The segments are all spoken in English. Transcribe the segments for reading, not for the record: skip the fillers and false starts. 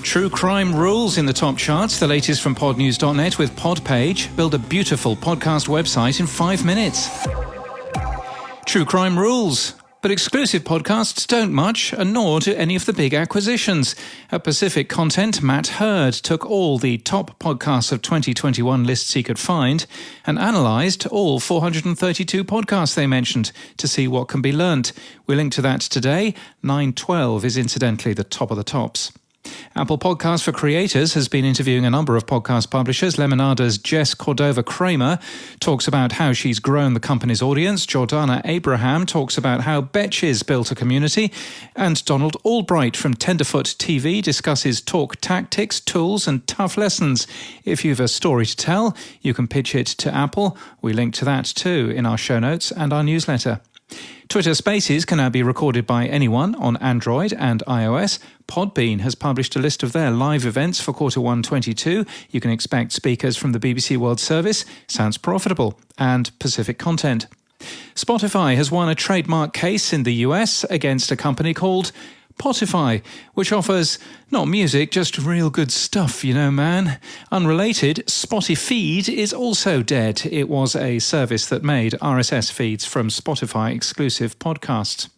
True crime rules in the top charts. The latest from podnews.net with Podpage. Build a beautiful podcast website in 5 minutes. True crime rules. But exclusive podcasts don't much, and nor do any of the big acquisitions. At Pacific Content, Matt Hurd took all the top podcasts of 2021 lists he could find and analysed all 432 podcasts they mentioned to see what can be learnt. We link to that today. 912 is incidentally the top of the tops. Apple Podcasts for Creators has been interviewing a number of podcast publishers. Lemonada's Jess Cordova-Kramer talks about how she's grown the company's audience. Jordana Abraham talks about how Betches built a community. And Donald Albright from Tenderfoot TV discusses talk tactics, tools and tough lessons. If you've a story to tell, you can pitch it to Apple. We link to that too in our show notes and our newsletter. Twitter Spaces can now be recorded by anyone on Android and iOS. Podbean has published a list of their live events for Q1 22. You can expect speakers from the BBC World Service, Sounds Profitable, and Pacific Content. Spotify has won a trademark case in the US against a company called Spotify, which offers not music, just real good stuff, you know, man. Unrelated, Spotifeed is also dead. It was a service that made RSS feeds from Spotify exclusive podcasts.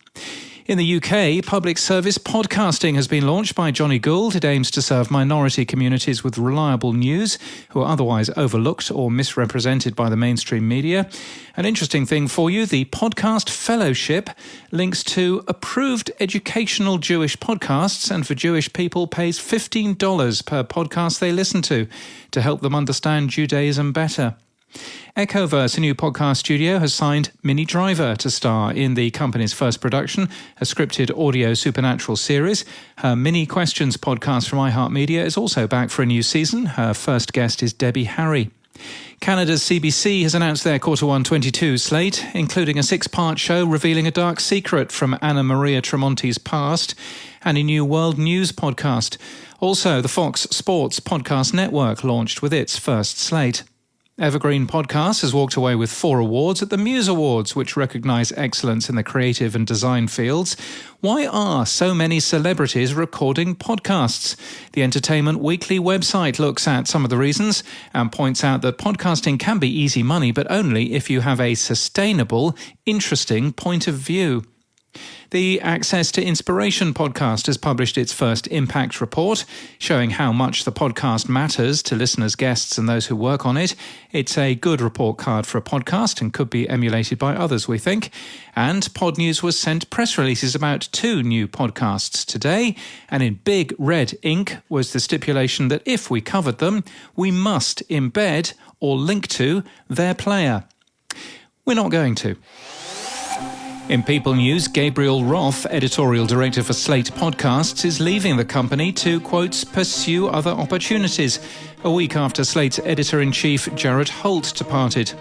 In the UK, public service podcasting has been launched by Johnny Gould. It aims to serve minority communities with reliable news who are otherwise overlooked or misrepresented by the mainstream media. An interesting thing for you, the Podcast Fellowship links to approved educational Jewish podcasts and for Jewish people pays $15 per podcast they listen to help them understand Judaism better. Echoverse, a new podcast studio, has signed Minnie Driver to star in the company's first production, a scripted audio supernatural series. Her Mini Questions podcast from iHeartMedia is also back for a new season. Her first guest is Debbie Harry. Canada's CBC has announced their Q1 22 slate, including a 6-part show revealing a dark secret from Anna Maria Tremonti's past and a new world news podcast. Also, the Fox Sports Podcast Network launched with its first slate. Evergreen Podcasts has walked away with 4 awards at the Muse Awards, which recognise excellence in the creative and design fields. Why are so many celebrities recording podcasts? The Entertainment Weekly website looks at some of the reasons and points out that podcasting can be easy money, but only if you have a sustainable, interesting point of view. The Access to Inspiration podcast has published its first impact report, showing how much the podcast matters to listeners, guests and those who work on it. It's a good report card for a podcast and could be emulated by others, we think. And Pod News was sent press releases about 2 new podcasts today, and in big red ink was the stipulation that if we covered them, we must embed or link to their player. We're not going to. In People News, Gabriel Roth, editorial director for Slate Podcasts, is leaving the company to, quote, pursue other opportunities, a week after Slate's editor-in-chief Jared Holt departed.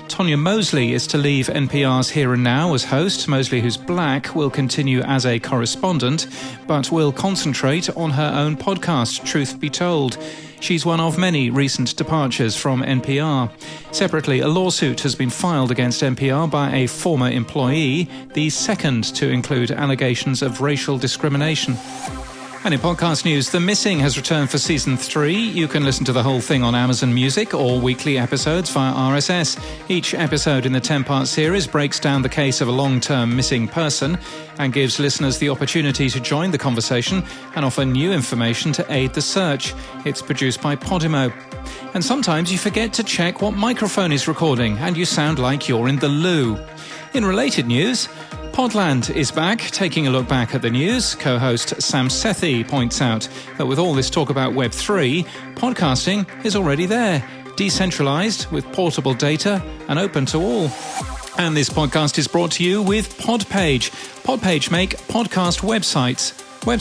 Tonya Mosley is to leave NPR's Here and Now as host. Mosley, who's black, will continue as a correspondent, but will concentrate on her own podcast, Truth Be Told. She's one of many recent departures from NPR. Separately, a lawsuit has been filed against NPR by a former employee, the second to include allegations of racial discrimination. And in podcast news, The Missing has returned for season 3. You can listen to the whole thing on Amazon Music or weekly episodes via RSS. Each episode in the 10-part series breaks down the case of a long-term missing person and gives listeners the opportunity to join the conversation and offer new information to aid the search. It's produced by Podimo. And sometimes you forget to check what microphone is recording and you sound like you're in the loo. In related news, Podland is back, taking a look back at the news. Co-host Sam Sethi points out that with all this talk about Web3, podcasting is already there, decentralized with portable data and open to all. And this podcast is brought to you with Podpage. Podpage make podcast websites for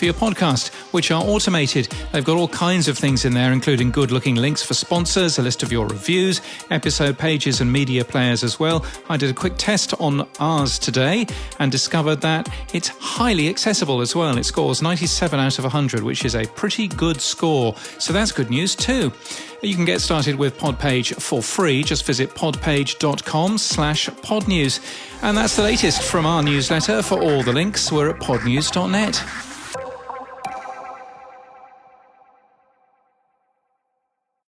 your podcast, which are automated. They've got all kinds of things in there, including good-looking links for sponsors, a list of your reviews, episode pages and media players as well. I did a quick test on ours today and discovered that it's highly accessible as well. It scores 97 out of 100, which is a pretty good score. So that's good news too. You can get started with Podpage for free. Just visit podpage.com/podnews. And that's the latest from our newsletter. For all the links, we're at podnews.net.